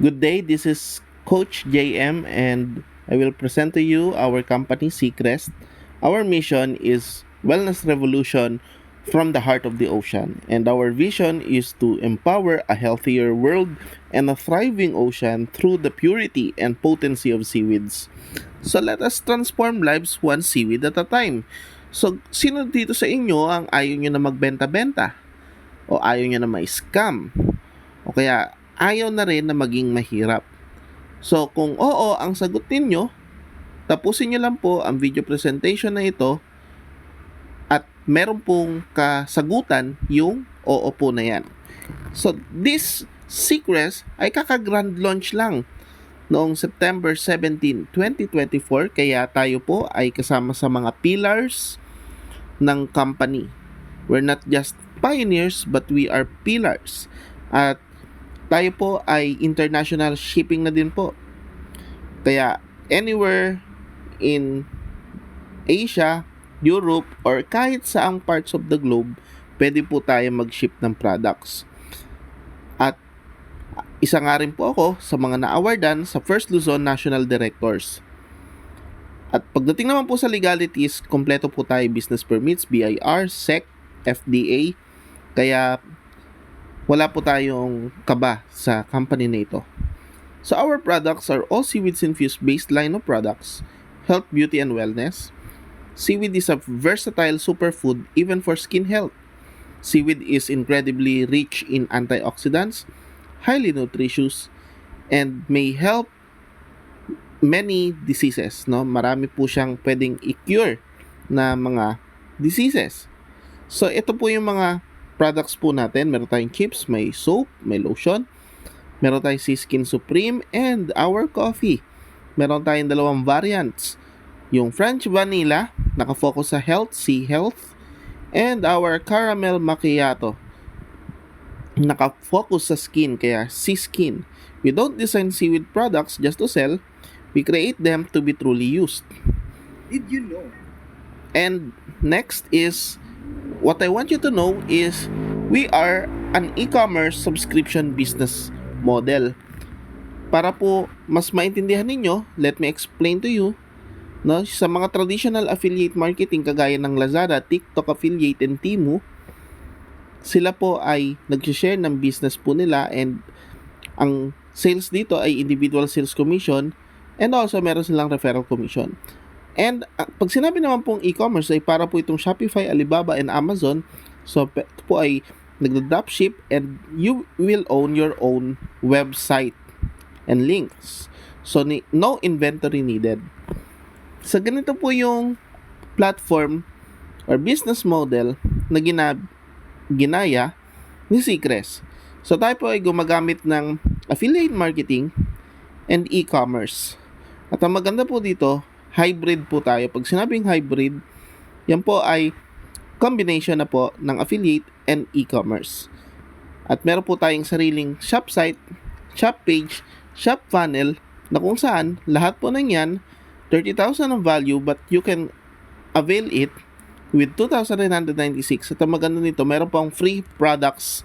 Good day, this is Coach JM and I will present to you our company Seacrest. Our mission is Wellness Revolution from the heart of the ocean, and our vision is to empower a healthier world and a thriving ocean through the purity and potency of seaweeds. So let us transform lives one seaweed at a time. So sino dito sa inyo ang ayaw nyo na magbenta-benta? O ayaw nyo na ma-scam? O kaya ayaw na rin na maging mahirap? So kung oo ang sagot ninyo, tapusin nyo lang po ang video presentation na ito at meron pong kasagutan yung oo po na yan. So this Seacrest ay kaka-grand launch lang noong September 17, 2024, kaya tayo po ay kasama sa mga pillars ng company. We're not just pioneers but we are pillars. At tayo po ay international shipping na din po. Kaya anywhere in Asia, Europe, or kahit saang parts of the globe, pwede po tayo mag-ship ng products. At isa nga rin po ako sa mga na-awardan sa First Luzon National Directors. At pagdating naman po sa legalities, kompleto po tayo business permits, BIR, SEC, FDA. Kaya wala po tayong kaba sa company na ito. So our products are all seaweeds infused based line of products, health, beauty, and wellness. Seaweed is a versatile superfood even for skin health. Seaweed is incredibly rich in antioxidants, highly nutritious, and may help many diseases. No? Marami po siyang pwedeng i-cure na mga diseases. So ito po yung mga products po natin. Meron tayong chips, may soap, may lotion. Meron tayong Sea Skin Supreme and our coffee. Meron tayong dalawang variants. Yung French Vanilla, nakafocus sa health, sea health. And our Caramel Macchiato, nakafocus sa skin, kaya Sea Skin. We don't design seaweed products just to sell. We create them to be truly used. Did you know? And next is, what I want you to know is, we are an e-commerce subscription business model. Para po mas maintindihan ninyo, let me explain to you. No, sa mga traditional affiliate marketing kagaya ng Lazada, TikTok affiliate, and Temu, sila po ay nag-share ng business po nila, and ang sales dito ay individual sales commission, and also meron silang referral commission. And pag sinabi naman pong e-commerce ay para po itong Shopify, Alibaba, and Amazon. So ito po ay nagda-dropship and you will own your own website and links. So no inventory needed. So ganito po yung platform or business model na ginaya ni Seacrest. So tayo po ay gumagamit ng affiliate marketing and e-commerce. At ang maganda po dito, hybrid po tayo. Pag sinabing hybrid, yan po ay combination na po ng affiliate and e-commerce. At meron po tayong sariling shop site, shop page, shop funnel, na kung saan lahat po ng yan 30,000 ang value, but you can avail it with 2,996. At ang maganda nito, meron pang free products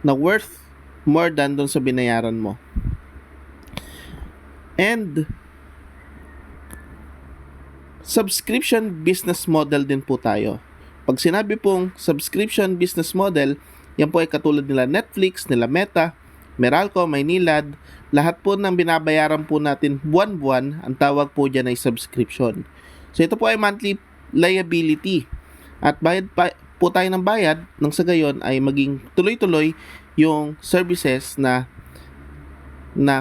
na worth more than doon sa binayaran mo. And subscription business model din po tayo. Pag sinabi pong subscription business model, yan po ay katulad nila Netflix, nila Meta, Meralco, Maynilad. Lahat po ng binabayaran po natin buwan-buwan, ang tawag po dyan ay subscription. So ito po ay monthly liability. At bayad po tayo ng bayad, nang sa gayon ay maging tuloy-tuloy yung services na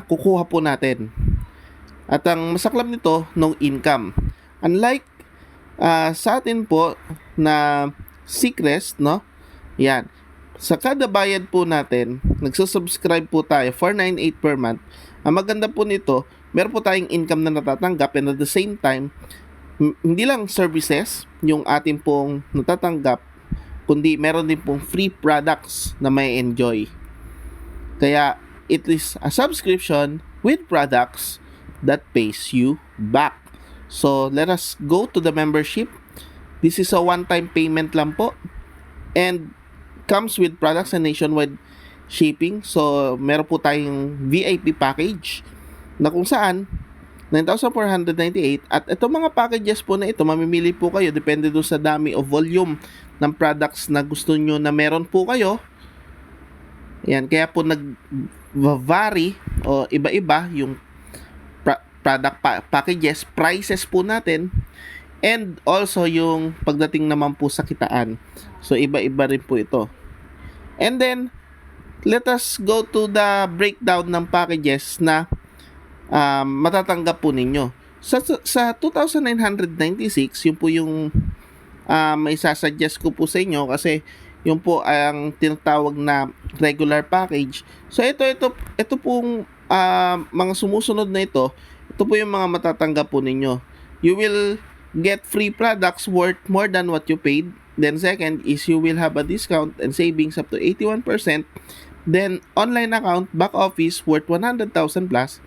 kukuha po natin. At ang masaklap nito, no income. Unlike sa atin po na Seacrest, no? Yan. Sa kada bayad po natin, nagsusubscribe po tayo, $498 per month. Ang maganda po nito, meron po tayong income na natatanggap, and at the same time, hindi lang services yung ating pong natatanggap, kundi meron din pong free products na may enjoy. Kaya, it is a subscription with products that pays you back. So, let us go to the membership. This is a one-time payment lang po. And comes with products and nationwide shipping. So, meron po tayong VIP package na kung saan 9,498 at itong mga packages po na ito, mamimili po kayo depende doon sa dami o volume ng products na gusto nyo na meron po kayo. Yan, kaya po nag-vary o iba-iba yung product packages, prices po natin, and also yung pagdating naman po sa kitaan. So, iba-iba rin po ito. And then, let us go to the breakdown ng packages na matatanggap po ninyo. Sa 2,996, yun po yung may sasuggest ko po sa inyo kasi yun po ang tinatawag na regular package. So, ito pong mga sumusunod na ito po yung mga matatanggap po ninyo. You will get free products worth more than what you paid. Then second is you will have a discount and savings up to 81%. Then online account, back office worth 100,000 plus.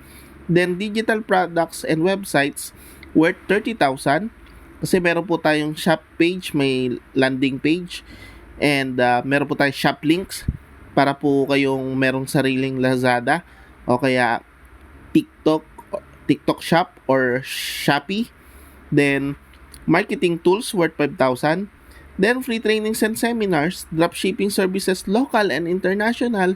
Then digital products and websites worth 30,000. Kasi meron po tayong shop page, may landing page. And meron po tayong shop links para po kayong merong sariling Lazada o kaya TikTok shop or Shopee. Then marketing tools worth 5,000. Then free trainings and seminars, dropshipping services local and international,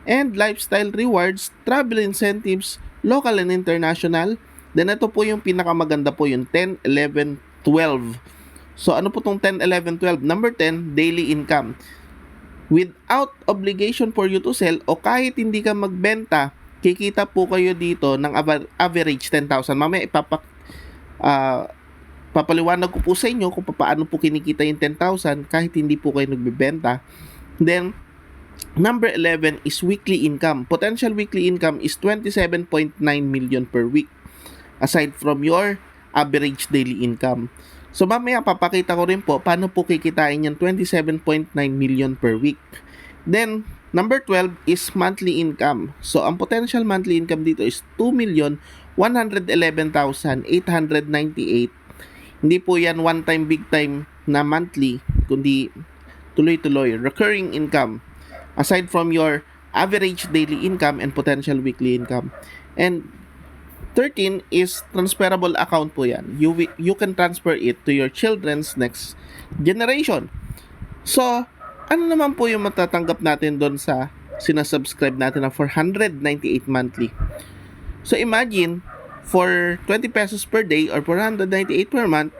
and lifestyle rewards, travel incentives local and international. Then ito po yung pinakamaganda po, yung 10, 11, 12. So ano po tong 10, 11, 12? Number 10, daily income. Without obligation for you to sell o kahit hindi ka magbenta, kikita po kayo dito ng average 10,000. Mamaya papaliwanag ko po sa inyo kung paano po kinikita yung 10,000 kahit hindi po kayo nagbebenta. Then, number 11 is weekly income. Potential weekly income is 27.9 million per week aside from your average daily income. So, mamaya papakita ko rin po paano po kikitain yung 27.9 million per week. Then, number 12 is monthly income. So, ang potential monthly income dito is 2,111,898. Hindi po yan one-time, big-time na monthly, kundi tuloy-tuloy. Recurring income. Aside from your average daily income and potential weekly income. And 13 is transferable account po yan. You can transfer it to your children's next generation. So, ano naman po yung matatanggap natin doon sa sinasubscribe natin na 498 monthly? So, imagine, for 20 pesos per day or 498 per month,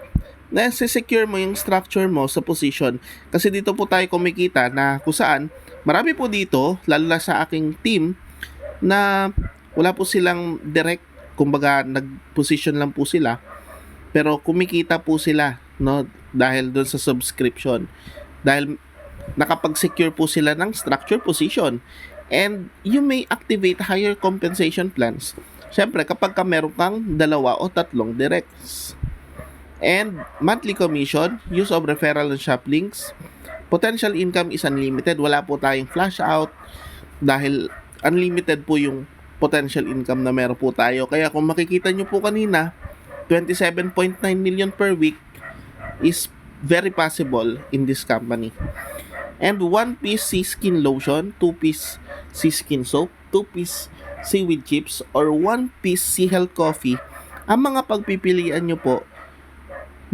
nasa-secure mo yung structure mo sa position. Kasi dito po tayo kumikita na kung saan, marami po dito, lalo na sa aking team, na wala po silang direct, kumbaga nag-position lang po sila, pero kumikita po sila, no, dahil doon sa subscription. Dahil nakapag-secure po sila ng structure position. And you may activate higher compensation plans. Siyempre, kapag ka meron kang 2 o 3 directs. And monthly commission, use of referral and shop links. Potential income is unlimited. Wala po tayong flash out dahil unlimited po yung potential income na meron po tayo. Kaya kung makikita nyo po kanina, 27.9 million per week is very possible in this company. And 1-piece sea skin lotion, 2-piece sea skin soap, 2-piece seaweed chips, or 1-piece sea health coffee, ang mga pagpipilian nyo po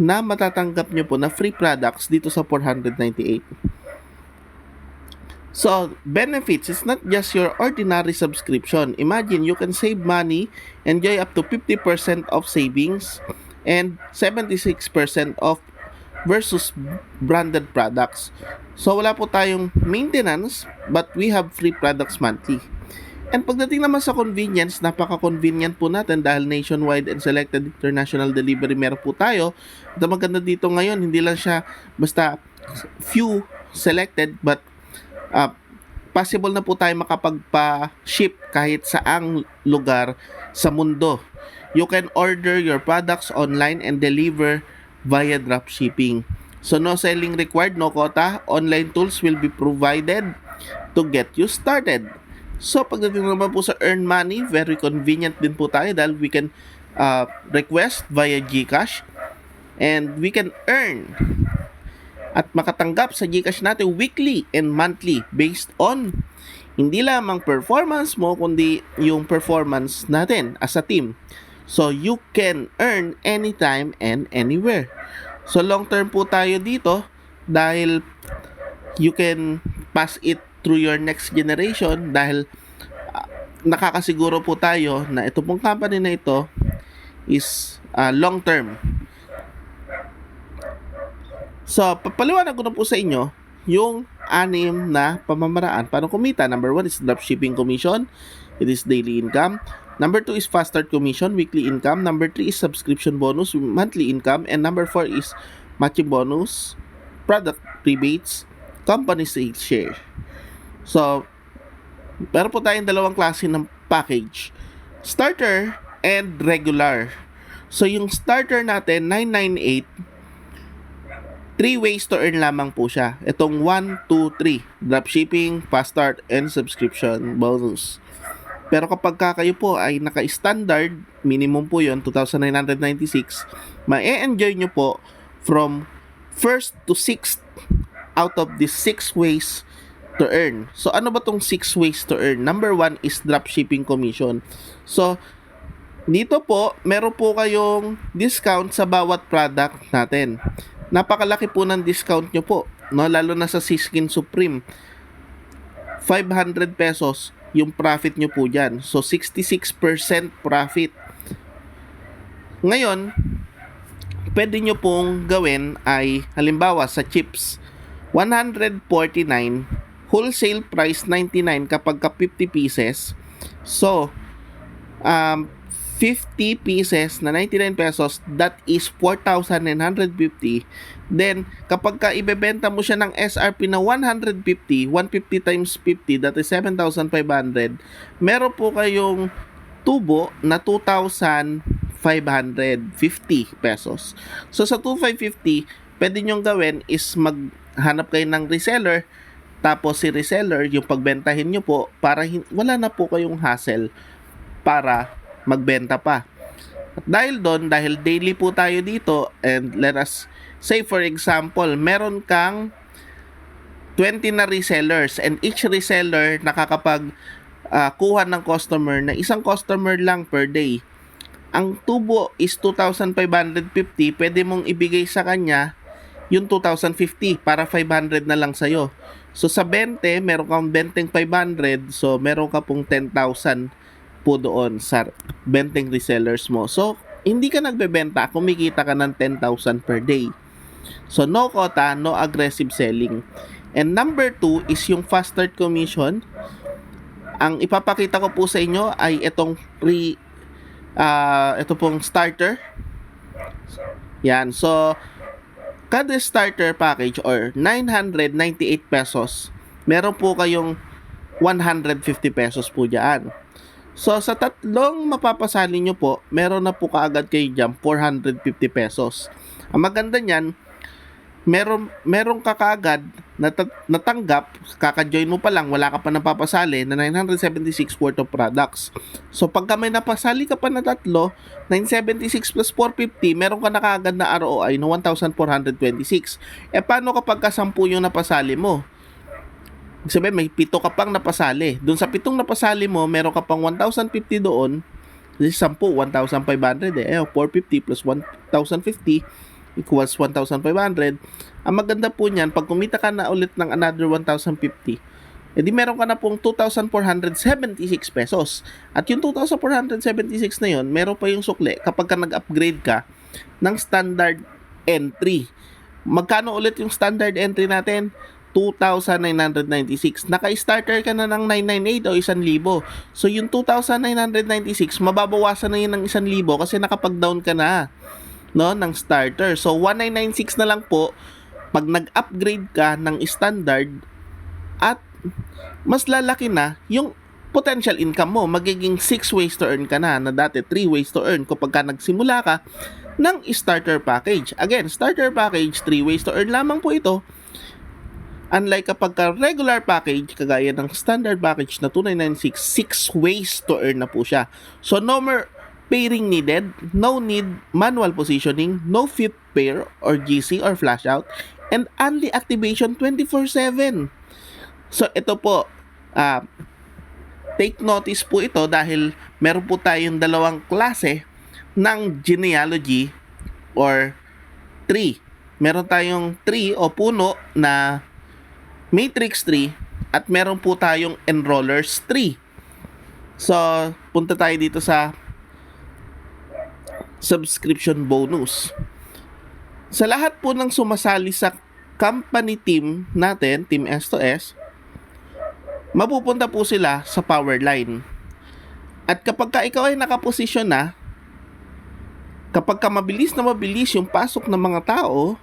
na matatanggap nyo po na free products dito sa 498. So, benefits, it's not just your ordinary subscription. Imagine, you can save money, enjoy up to 50% of savings, and 76% off versus branded products. So, wala po tayong maintenance, but we have free products monthly. And pagdating naman sa convenience, napaka-convenient po natin dahil nationwide and selected international delivery meron po tayo. At ang maganda dito ngayon, hindi lang siya basta few selected, but possible na po tayo makapagpa-ship kahit saang lugar sa mundo. You can order your products online and deliver via dropshipping. So, no selling required, no quota. Online tools will be provided to get you started. So, pagdating naman po sa earn money, very convenient din po tayo dahil we can request via GCash and we can earn at makatanggap sa GCash natin weekly and monthly based on Hindi lamang performance mo, kundi yung performance natin as a team. So, you can earn anytime and anywhere. So, long term po tayo dito dahil you can pass it through your next generation dahil nakakasiguro po tayo na ito pong company na ito is long term. So, papaliwanag ko na po sa inyo yung 6 na pamamaraan para kumita. Number 1 is dropshipping commission. It is daily income. Number 2 is fast start commission, weekly income. Number 3 is subscription bonus, monthly income. And number 4 is matching bonus, product rebates, company sales share. So, meron po tayong dalawang klase ng package. Starter and regular. So, yung starter natin, 998, 3 ways to earn lamang po siya. Itong 1, 2, 3. Dropshipping, fast start, and subscription bonus. Pero kapag kayo po ay naka-standard, minimum po yon 2,996, ma-enjoy nyo po from 1st to 6th out of these 6 ways to earn. So, ano ba tong 6 ways to earn? Number 1 is dropshipping commission. So, dito po, meron po kayong discount sa bawat product natin. Napakalaki po ng discount nyo po, no? Lalo na sa Siskin Supreme. 500 pesos yung profit nyo po dyan. So, 66% profit. Ngayon, pwede nyo pong gawin ay, halimbawa sa chips, 149, wholesale price 99 kapag ka 50 pieces. So, 50 pieces na 99 pesos, that is 4,950. Then, kapag ka ibebenta mo siya ng SRP na 150, 150 times 50, that is 7,500, meron po kayong tubo na 2,550 pesos. So, sa 2,550, pwede nyong gawin is maghanap kayo ng reseller, tapos si reseller, yung pagbentahin nyo po, para wala na po kayong hassle para magbenta pa. At dahil doon, dahil daily po tayo dito, and let us say for example, meron kang 20 na resellers and each reseller nakakapag kuha ng customer na isang customer lang per day. Ang tubo is 2,550, pwede mong ibigay sa kanya yung 2,050 para 500 na lang sa'yo. So sa 20, meron kang 20,500, so meron ka pong 10,000 po doon sa benteng resellers mo. So, hindi ka nagbebenta, kumikita ka ng 10,000 per day. So, no quota, no aggressive selling. And number 2 is yung fast start commission. Ang ipapakita ko po sa inyo ay itong ito pong starter. Yan. So, kada starter package or 998 pesos, meron po kayong 150 pesos po dyan. So, sa tatlong mapapasali nyo po, meron na po kaagad kayo dyan 450 pesos. Ang maganda niyan, meron ka kaagad natanggap, kaka-join mo pa lang, wala ka pa napapasali na 976 worth of products. So, pagka may napasali ka pa na tatlo, 976 plus 450, meron ka na kaagad na ROI na 1,426. Paano kapag ka 10 yung napasali mo? Sabi, may 7 ka pang napasali. Doon sa 7 napasali mo, meron ka pang 1,050 doon. Kasi 10, 1,500 eh. 450 plus 1,050 equals 1,500. Ang maganda po niyan, pag kumita ka na ulit ng another 1,050, edi meron ka na pong 2,476 pesos. At yung 2,476 na yun, meron pa yung sukli kapag ka nag-upgrade ka ng standard entry. Magkano ulit yung standard entry natin? 2,996. Naka-starter ka na ng 998 o 1,000. So, yung 2,996, mababawasan na yun ng 1,000 kasi nakapag-down ka na, no, ng starter. So, 1,996 na lang po pag nag-upgrade ka ng standard at mas lalaki na yung potential income mo. Magiging 6 ways to earn ka na dati 3 ways to earn kapag ka nagsimula ka ng starter package. Again, starter package, 3 ways to earn lamang po ito. Unlike kapag ka regular package, kagaya ng standard package na 2,996, 6 ways to earn na po siya. So, no more pairing needed, no need manual positioning, no flip pair or GC or flash out, and only activation 24/7. So, ito po, take notice po ito dahil meron po tayong dalawang klase ng genealogy or tree. Meron tayong tree o puno na matrix tree at meron po tayong enrollers tree. So, punta tayo dito sa subscription bonus. Sa lahat po ng sumasali sa company team natin, Team S2S, mapupunta po sila sa power line. At kapag ka ikaw ay nakaposisyon na, kapag ka mabilis na mabilis yung pasok ng mga tao,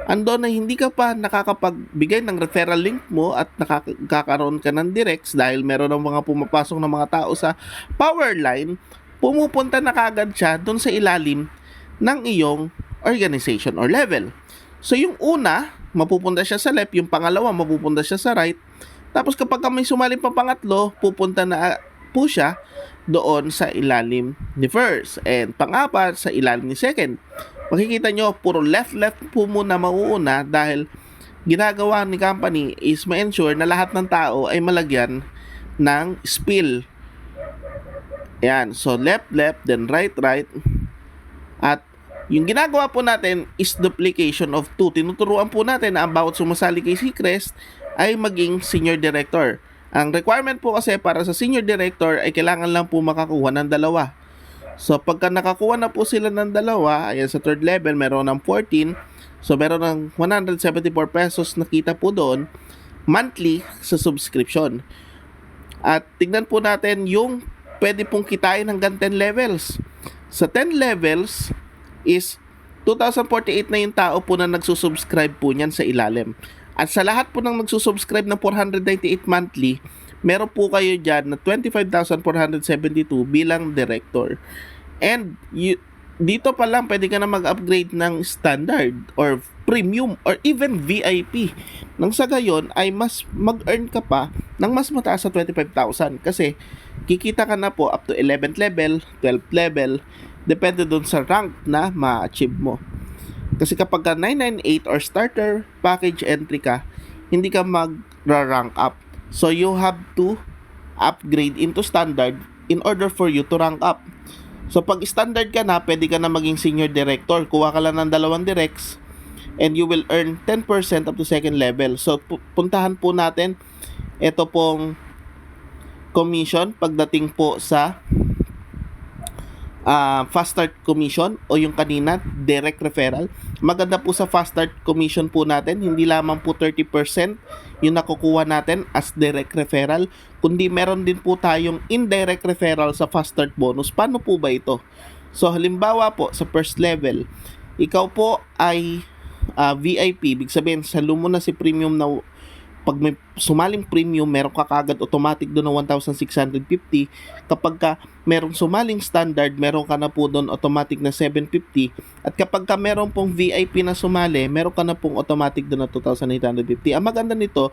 ando na hindi ka pa nakakapagbigay ng referral link mo at nakakaroon ka ng directs dahil meron ng mga pumapasok ng mga tao sa power line, pumupunta na kagad siya doon sa ilalim ng iyong organization or level. So yung una, mapupunta siya sa left, yung pangalawa, mapupunta siya sa right, tapos kapag may sumaling pa pangatlo, pupunta na po siya doon sa ilalim ni first and pang-apat sa ilalim ni second. Makikita nyo, puro left po muna mauuna dahil ginagawa ni company is ma-ensure na lahat ng tao ay malagyan ng spill. Yan, so left, then right. At yung ginagawa po natin is duplication of 2. Tinuturuan po natin na ang bawat sumasali kay Seacrest ay maging senior director. Ang requirement po kasi para sa senior director ay kailangan lang po makakuha ng 2. So, pagka nakakuha na po sila ng 2, ayan sa third level, meron ng 14. So, meron ng 174 pesos na kita po doon monthly sa subscription. At tignan po natin yung pwede pong kitain hanggang 10 levels. Sa 10 levels is 2,048 na yung tao po na nagsusubscribe po niyan sa ilalim. At sa lahat po ng nagsusubscribe ng 498 monthly, meron po kayo dyan na 25,472 bilang director. And dito pa lang pwede ka na mag-upgrade ng standard or premium or even VIP. Nang sa gayon ay mas mag-earn ka pa ng mas mataas sa 25,000 kasi kikita ka na po up to 11th level, 12th level, depende dun sa rank na ma-achieve mo. Kasi kapag ka 998 or starter package entry ka, hindi ka mag-rank up. So you have to upgrade into standard in order for you to rank up. So pag standard ka na, pwede ka na maging senior director. Kuha ka lang ng 2 directs and you will earn 10% up to second level. So puntahan po natin ito pong commission pagdating po sa fast start commission o yung kanina direct referral. Maganda po sa fast start commission po natin, hindi lamang po 30% yung nakukuha natin as direct referral, kundi meron din po tayong indirect referral sa fast start bonus. Paano po ba ito? So halimbawa po sa first level, ikaw po ay VIP, ibig sabihin salo mo na si premium na pag may sumaling premium, meron ka kagad automatic doon ng 1,650. Kapag ka merong sumaling standard, meron ka na po doon automatic na 750. At kapag ka meron pong VIP na sumali, meron ka na pong automatic doon na 2,850. Ang maganda nito,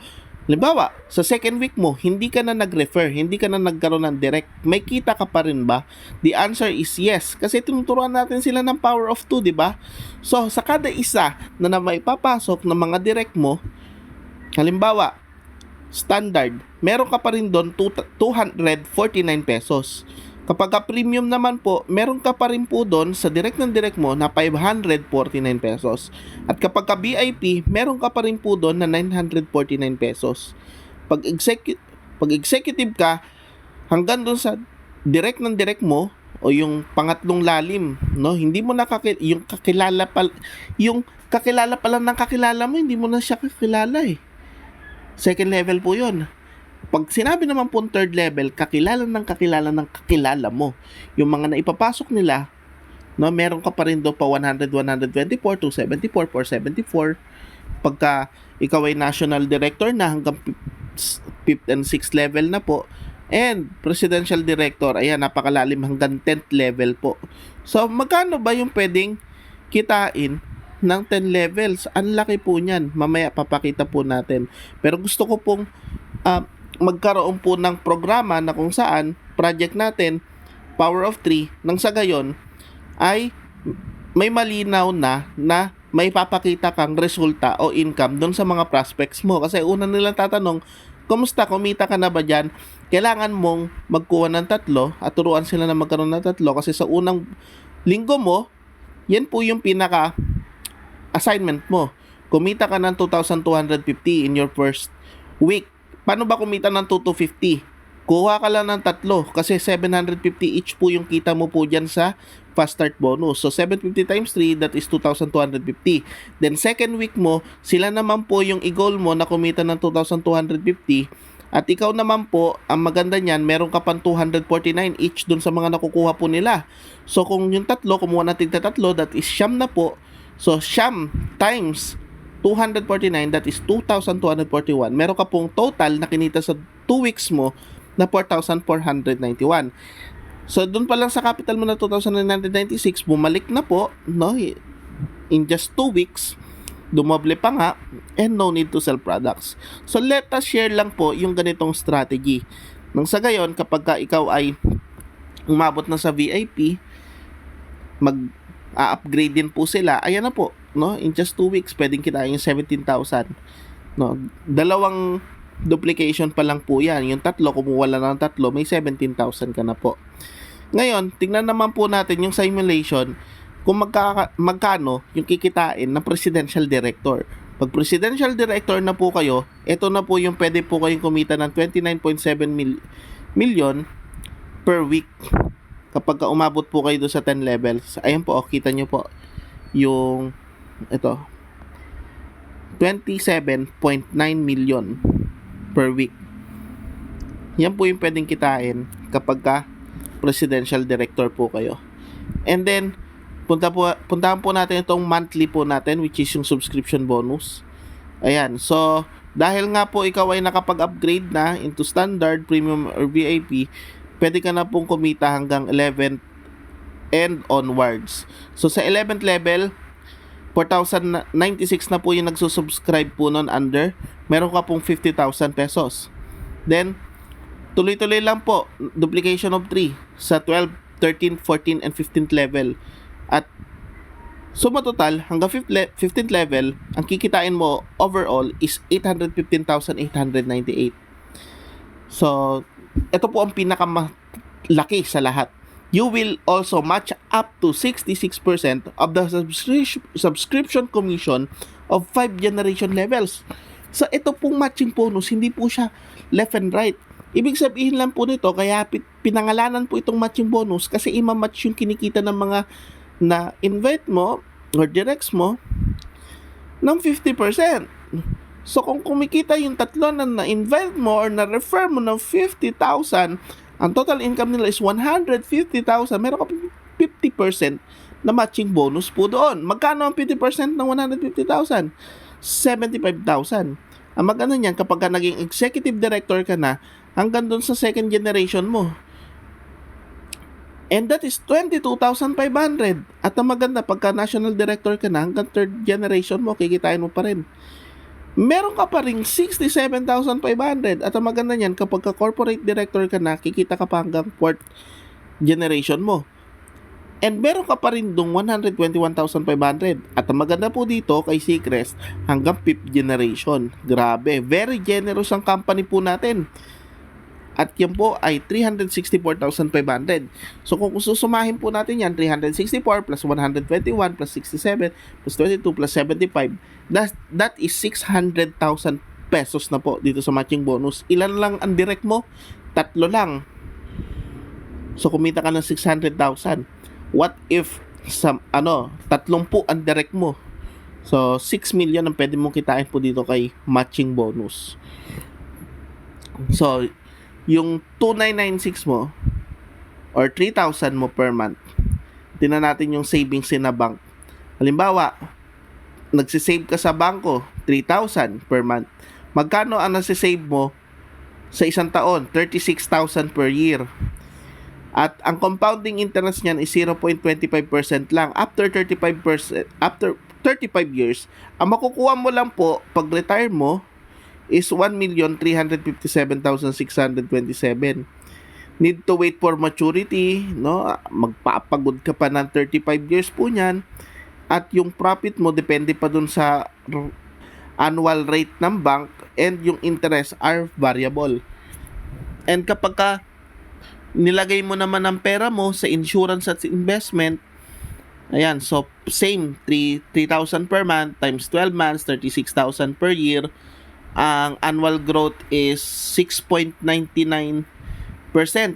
halimbawa, sa second week mo, hindi ka na nag-refer, hindi ka na nagkaroon ng direct, may kita ka pa rin ba? The answer is yes. Kasi tinuturuan natin sila ng power of 2, di ba? So, sa kada isa na may papasok ng mga direct mo, halimbawa, standard, meron ka pa rin doon 249 pesos. Kapag ka premium naman po, meron ka pa rin po doon sa direct ng direct mo na 549 pesos. At kapag ka VIP, meron ka pa rin po doon na 949 pesos. Pag executive ka, hanggang doon sa direct ng direct mo o yung pangatlong lalim, no? Hindi mo na yung kakilala pa lang ng kakilala mo, hindi mo na siya kakilala eh. Second level po yun. Pag sinabi naman po third level, kakilala ng kakilala mo. Yung mga naipapasok nila, no, meron ka pa rin doon pa 100, 124, 274, 474. Pagka ikaw ay national director na hanggang 5th and 6th level na po, and presidential director, ayan, napakalalim hanggang 10th level po. So, magkano ba yung pwedeng kitain ng 10 levels? Ang laki po niyan. Mamaya papakita po natin. Pero gusto ko pong magkaroon po ng programa na kung saan project natin, Power of 3, nang sa gayon ay may malinaw na may papakita kang resulta o income doon sa mga prospects mo. Kasi una nilang tatanong, Kumusta? Kumita ka na ba dyan? Kailangan mong magkuha ng tatlo at turuan sila na magkaroon ng tatlo kasi sa unang linggo mo, yan po yung pinaka assignment mo. Kumita ka ng 2,250 in your first week. Paano ba kumita ng 2,250? Kuha ka lang ng tatlo kasi 750 each po yung kita mo po dyan sa fast start bonus. So 750 times 3, that is 2,250. Then second week mo, sila naman po yung i-goal mo na kumita ng 2,250. At ikaw naman po, ang maganda niyan, meron ka pang 249 each dun sa mga nakukuha po nila. So kung yung tatlo, kumuha natin na tatlo, that is siyam na po. So siyam times 249, that is 2,241. Meron ka pong total na kinita sa 2 weeks mo na 4,491. So doon pa lang sa capital mo na 2,996, bumalik na po, no? In just 2 weeks, dumoble pa nga, and no need to sell products. So let us share lang po yung ganitong strategy. Nang sa gayon, kapag ka ikaw ay umabot na sa VIP, mag-upgrade din po sila. Ayan na po, no? In just 2 weeks, pwedeng kitain yung 17,000. No? Dalawang duplication pa lang po yan. Yung tatlo, kumuha lang ng tatlo, may 17,000 ka na po. Ngayon, tingnan naman po natin yung simulation kung magkano yung kikitain ng presidential director. Pag presidential director na po kayo, ito na po yung pwede po kayong kumita ng 29.7 million per week. Kapag umabot po kayo doon sa 10 levels, ayan po, kita nyo po yung ito 27.9 million per week. Yan po yung pwedeng kitain kapag ka presidential director po kayo. And then puntahan po natin itong monthly po natin, which is yung subscription bonus. Ayan, so dahil nga po ikaw ay nakapag-upgrade na into standard, premium, or VIP, pwede ka na pong kumita hanggang 11th and onwards. So sa 11th level, 4,096 na po yung nagsusubscribe po nun under. Meron ka pong 50,000 pesos. Then, tuloy-tuloy lang po, duplication of 3 sa 12, 13, 14, and 15th level. At suma total, hanggang 15th level, ang kikitain mo overall is 815,898. So, ito po ang pinakamalaki sa lahat. You will also match up to 66% of the subscription commission of 5 generation levels. So, ito pong matching bonus, hindi po siya left and right. Ibig sabihin lang po nito, kaya pinangalanan po itong matching bonus kasi ima-match yung kinikita ng mga na-invite mo or directs mo ng 50%. So, kung kumikita yung tatlo na na-invite mo or na-refer mo ng 50,000, ang total income nila is 150,000. Meron ka 50% na matching bonus po doon. Magkano ang 50% ng 150,000? 75,000. Ang maganda niyan, kapag ka naging executive director ka na, hanggang doon sa second generation mo. And that is 22,500. At ang maganda, pagka national director ka na, hanggang third generation mo, kikitain mo pa rin. Meron ka pa rin 67,500. At ang maganda niyan, kapag ka corporate director ka na, kikita ka pa hanggang fourth generation mo. And meron ka pa rin dong 121,500. At ang maganda po dito kay Seacrest, hanggang 5th generation. Grabe, very generous ang company po natin. At yan po ay 364,500. So kung susumahin po natin yan, 364 plus 121 plus 67 plus 22 plus 75, that is 600,000 pesos na po dito sa matching bonus. Ilan lang ang direct mo? 3 lang. So kumita ka ng 600,000. What if tatlong po ang direct mo? So 6 million ang pwede mong kitain po dito kay matching bonus. So yung 2,996 mo or 3,000 mo per month, tingnan natin yung savings in a bank. Halimbawa, nagsisave ka sa bangko 3,000 per month. Magkano ang nasisave mo sa isang taon? 36,000 per year. At ang compounding interest niyan is 0.25% lang. After 35 years, ang makukuha mo lang po pag retire mo is 1,357,627. Need to wait for maturity, no? Magpapagod ka pa ng 35 years po niyan. At yung profit mo depende pa dun sa annual rate ng bank, and yung interest are variable. And kapag ka nilagay mo naman ang pera mo sa insurance at investment, ayan, so same, 3,000 per month times 12 months, 36,000 per year. Ang annual growth is 6.99%.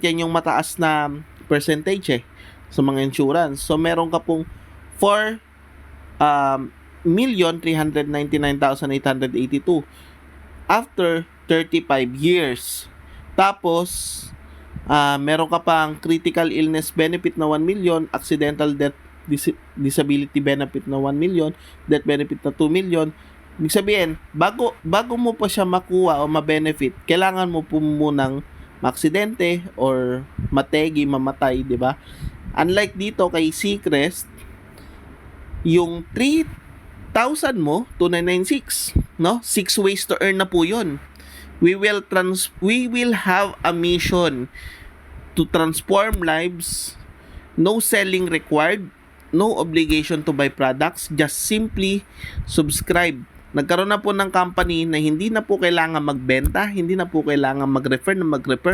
Yan yung mataas na percentage sa mga insurance. So meron ka pong 4,399,882 after 35 years. Tapos meron ka pang critical illness benefit na 1 million, accidental death disability benefit na 1 million, death benefit na 2 million. Ibig sabihin, bago mo pa siya makuha o ma-benefit, kailangan mo po munang maaksidente or mategi, mamatay, di ba? Unlike dito kay Seacrest, yung 3,000 mo, 2,996, no? 6 ways to earn na po 'yon. We will have a mission to transform lives. No selling required, no obligation to buy products, just simply subscribe. Nagkaroon na po ng company na hindi na po kailangan magbenta, hindi na po kailangan mag-refer,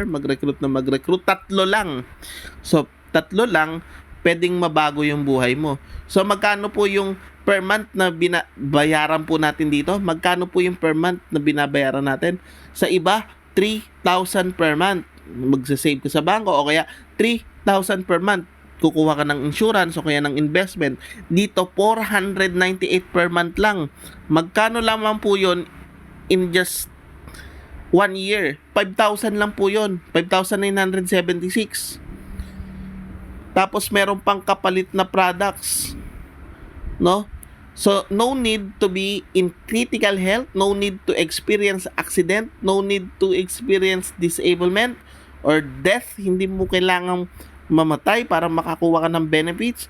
mag-recruit na mag-recruit. 3 lang. So, 3 lang, pwedeng mabago yung buhay mo. So, magkano po yung per month na binabayaran po natin dito? Magkano po yung per month na binabayaran natin? Sa iba, 3,000 per month. Magsasave ka sa bangko o kaya 3,000 per month. Kukuha ka ng insurance o kaya ng investment. Dito, 498 per month lang. Magkano lamang po yun in just 1 year? 5,000 lang po yun. 5,976. Tapos meron pang kapalit na products. No? So, no need to be in critical health, no need to experience accident, no need to experience disablement or death. Hindi mo kailangang mamatay para makakuha ka ng benefits.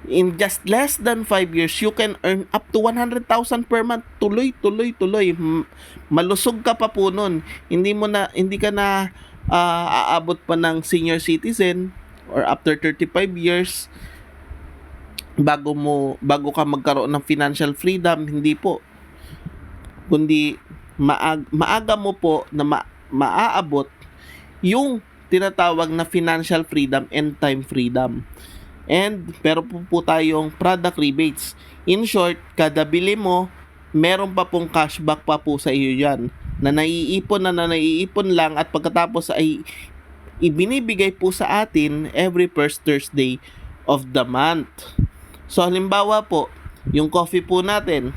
In just less than 5 years, you can earn up to 100,000 per month. Tuloy. Malusog ka pa po nun. Hindi ka na aabot pa ng senior citizen or after 35 years bago ka magkaroon ng financial freedom. Hindi po. Kundi maaga mo po na maaabot yung tinatawag na financial freedom and time freedom. And pero po tayong product rebates. In short, kada bili mo, meron pa pong cashback pa po sa iyo yan na naiipon lang at pagkatapos ay ibinibigay po sa atin every first Thursday of the month. So halimbawa po, yung coffee po natin,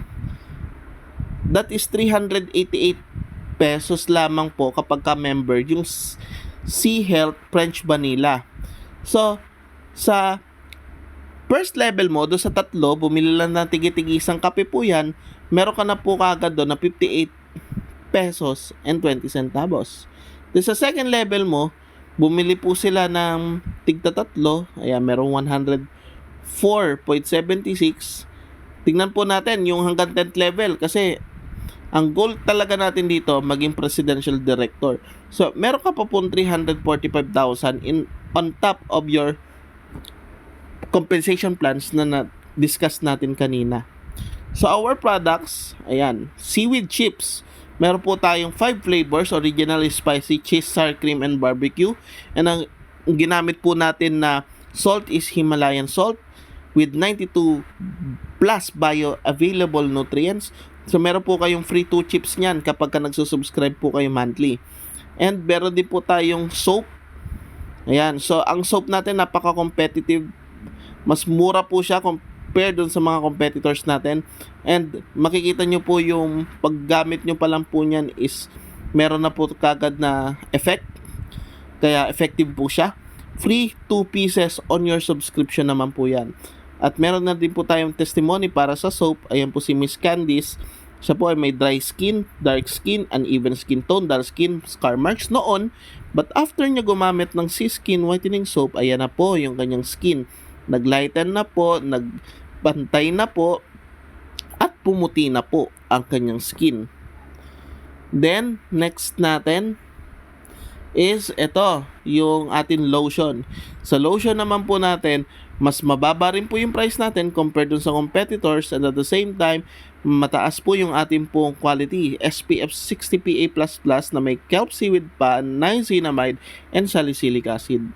that is 388 pesos lamang po kapag ka member yung Sea Health French Vanilla. So, sa first level mo, doon sa 3, bumili lang ng tigi-tigi isang kape po yan, meron ka na po kagad doon na 58 pesos and 20 centavos. Doon sa second level mo, bumili po sila ng tigta 3, ayan, merong 104.76. Tingnan po natin yung hanggang 10th level kasi ang goal talaga natin dito, maging presidential director. So, meron ka pa po 345,000 on top of your compensation plans na discuss natin kanina. So, our products, ayan, seaweed chips. Meron po tayong 5 flavors, original spicy, cheese, sour cream, and barbecue. And ang ginamit po natin na salt is Himalayan salt with 92 plus bioavailable nutrients. So, meron po kayong free 2 chips niyan kapag ka nagsusubscribe po kayo monthly. And meron din po tayong soap. Ayan. So, ang soap natin napaka-competitive. Mas mura po siya compared dun sa mga competitors natin. And makikita nyo po yung paggamit nyo pa lang po niyan is meron na po kagad na effect. Kaya effective po siya. Free 2 pieces on your subscription naman po yan. At meron na din po tayong testimony para sa soap. Ayan po si Miss Candice. Siya po ay may dry skin, dark skin, uneven skin tone, dark skin, scar marks noon. But after niya gumamit ng C-Skin Whitening Soap, ayan na po yung kanyang skin. Naglighten na po, nagbantay na po, at pumuti na po ang kanyang skin. Then, next natin is ito, yung ating lotion. Sa lotion naman po natin, mas mababa rin po yung price natin compared dun sa competitors, and at the same time, mataas po yung ating pong quality. SPF 60 PA++ na may kelp seaweed pa, niacinamide, and salicylic acid.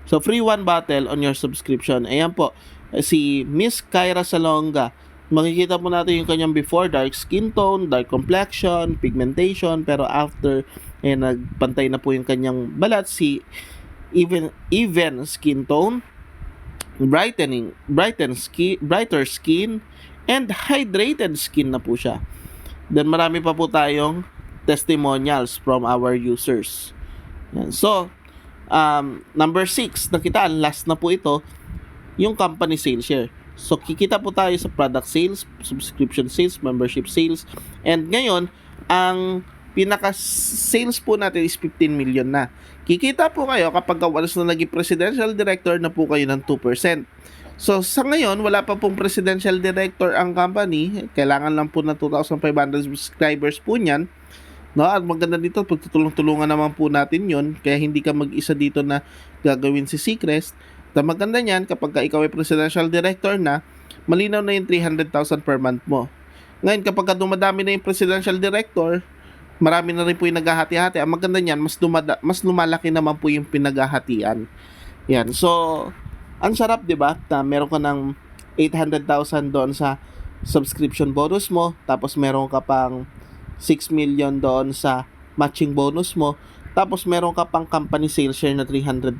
So, free one bottle on your subscription. Ayan po, si Miss Kyra Salonga. Makikita po natin yung kanyang before, dark skin tone, dark complexion, pigmentation, pero after, nagpantay na po yung kanyang balat, si even skin tone, brighter skin, and hydrated skin na po siya. Then marami pa po tayong testimonials from our users. Yan. So, number 6, nakita, last na po ito, yung company sales share. So, kikita po tayo sa product sales, subscription sales, membership sales, and ngayon, ang pinaka-sales po natin is 15 million na. Kikita po kayo kapag once na naging presidential director na po kayo ng 2%. So, sa ngayon, wala pa pong presidential director ang company. Kailangan lang po ng 2,500 subscribers po niyan. No, at maganda dito, pagtutulong-tulungan naman po natin yon. Kaya hindi ka mag-isa dito na gagawin si Seacrest. At maganda niyan, kapag ikaw ay presidential director na, malinaw na yung 300,000 per month mo. Ngayon, kapag dumadami na yung presidential director, marami na rin po yung naghahati-hati. Ang maganda niyan, mas lumalaki naman po yung pinaghahatian. Yan. So, ang sarap, di ba? Na meron ka ng 800,000 doon sa subscription bonus mo, tapos meron ka pang 6 million doon sa matching bonus mo, tapos meron ka pang company sales share na 300,000.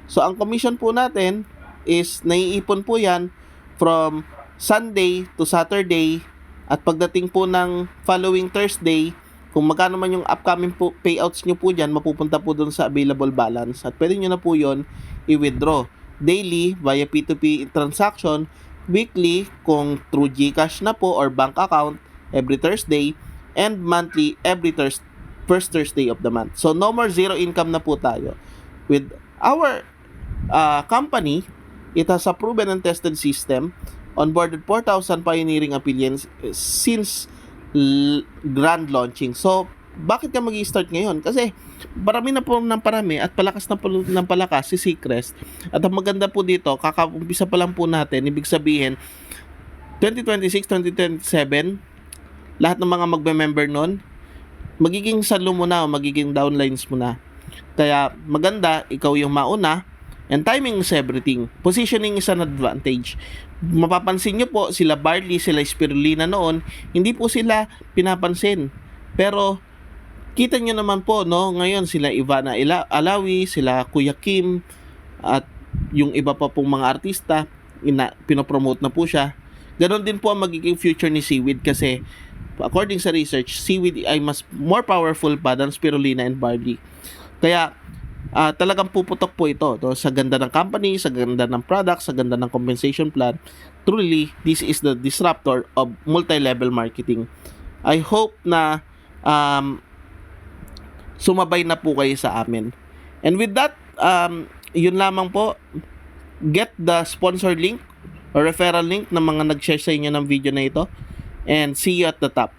So, ang commission po natin is naiipon po yan from Sunday to Saturday, at pagdating po ng following Thursday, kung magkano man yung upcoming po, payouts nyo po dyan, mapupunta po dun sa available balance, at pwede nyo na po yon i-withdraw. Daily via P2P transaction, weekly kung through GCash na po or bank account every Thursday, and monthly every first Thursday of the month. So, no more zero income na po tayo. With our company, it has a proven and tested system, onboarded 4,000 pioneering affiliates since grand launching. So, bakit ka mag-i-start ngayon? Kasi parami na po ng parami at palakas na po ng palakas si Seacrest. At ang maganda po dito, kakaumpisa pa lang po natin, ibig sabihin 2026, 2027, lahat ng mga magbe-member nun, magiging salo mo na o magiging downlines mo na. Kaya maganda, ikaw yung mauna, and timing is everything. Positioning is an advantage. Mapapansin nyo po, sila Barley, sila Spirulina noon, hindi po sila pinapansin. Pero, kita nyo naman po, no, ngayon sila Ivana Alawi, sila Kuya Kim, at yung iba pa pong mga artista, pinopromote na po siya. Ganon din po ang magiging future ni Seaweed kasi, according sa research, Seaweed ay more powerful pa than Spirulina and Barley. Kaya, talagang puputok po ito no? Sa ganda ng company, sa ganda ng product, sa ganda ng compensation plan. Truly, this is the disruptor of multi-level marketing. I hope na sumabay na po kayo sa amin. And with that, yun lamang po. Get the sponsor link or referral link ng mga nag-share sa inyo ng video na ito. And see you at the top.